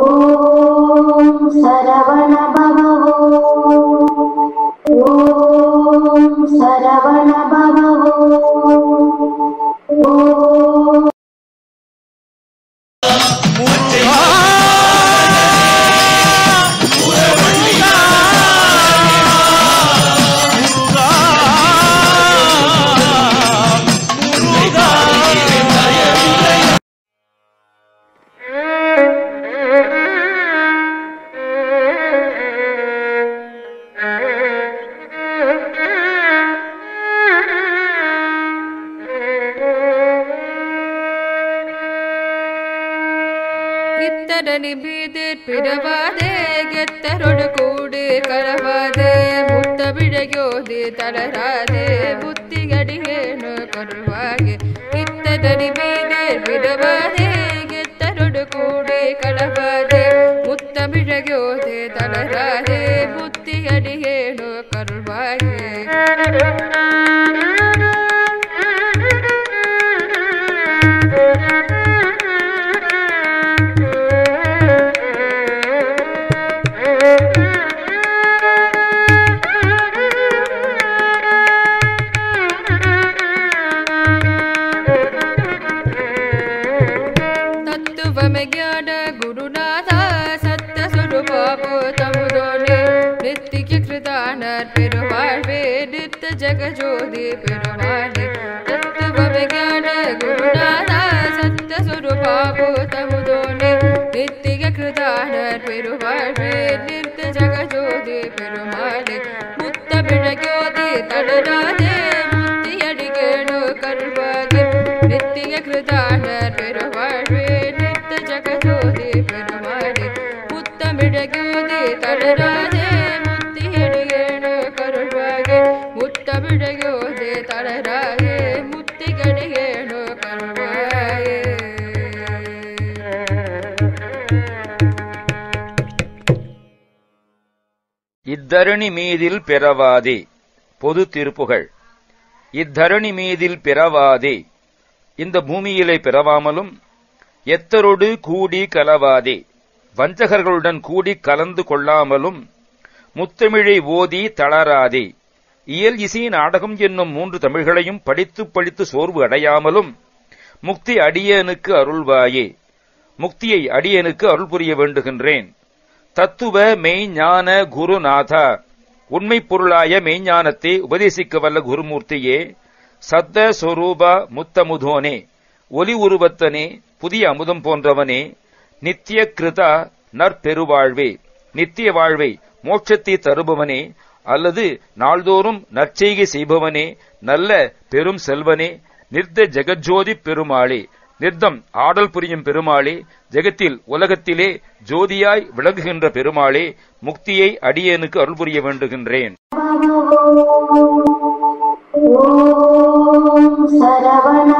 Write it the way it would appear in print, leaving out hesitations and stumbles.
ஓம் சரவண பவ ஓம் சரவண பவ ஓம் இத்தரணி மீதிற் பிறவாதே கெத்தரொடு கூடு கரவாதே முத்தமிழயோது தளராதே புத்தியடியேனு கருவாயே இத்தரணி மீதிற் பிறவாதே கெத்தரொடு கூடு கரவாதே முத்தமிழயோது தளராதே புத்தியடியேனு கருவாயே ज्ञान गुरुनाथ सत्य स्वरूप तमुदोने नित्य कृतानर पेरुवाळे नित्य जगज्योति पेरुवाळे तत्व ज्ञान गुरुनाथ सत्य स्वरूप तमुदोने नित्य कृतानर पेरुवाळे नित्य जगज्योति पेरुवाळे मुक्त बिडग्योति तडरादे मुक्तियडिगेनु करुवागे नित्य कृतानर पेरुवाळे जगज्योति पेरुमाळे मुत्तमिडग्योति तडरादे मुत्तियडिगेनु करुवागे मुत्तमिडग्योति तडरादे मुत्तियडिगेनु करुवागे இத்தரணி மீதில் பிறவாதே. பொது திருப்புகள். இத்தரணி மீதில் பிறவாதே, இந்த பூமியிலே பிறவாமலும் எத்தரோடு கூடி கலவாதே, வஞ்சகர்களுடன் கூடி கலந்து கொள்ளாமலும் முத்தமிழை ஓதி தளராதே, இயல் இசை நாடகம் என்னும் 3 தமிழ்களையும் படித்து சோர்வு அடையாமலும் முக்தி அடியனுக்கு அருள்வாயே. முக்தியை அடியனுக்கு அருள் புரிய வேண்டுகின்றேன். தத்துவ மெய்ஞான குருநாதா, உண்மை பொருளாய மெய்ஞானத்தை உபதேசிக்க வல்ல குருமூர்த்தியே, சத்த சொரூபா முத்தமுதோனே, ஒலி உருவத்தனே, புதிய அமுதம் போன்றவனே, நித்திய கிருதா நற்பெருவாழ்வே, நித்திய வாழ்வை மோட்சத்தை தருபவனே, அல்லது நாள்தோறும் நற்செய்கை செய்பவனே, நல்ல பெரும் செல்வனே, நிர்த ஜெகஜோதி பெருமாளே, நிர்தம் ஆடல் புரியும் பெருமாளே, ஜெகத்தில் உலகத்திலே ஜோதியாய் விளங்குகின்ற பெருமாளே, முக்தியை அடியேனுக்கு அருள் புரிய வேண்டுகின்றேன். ஓம் சரவண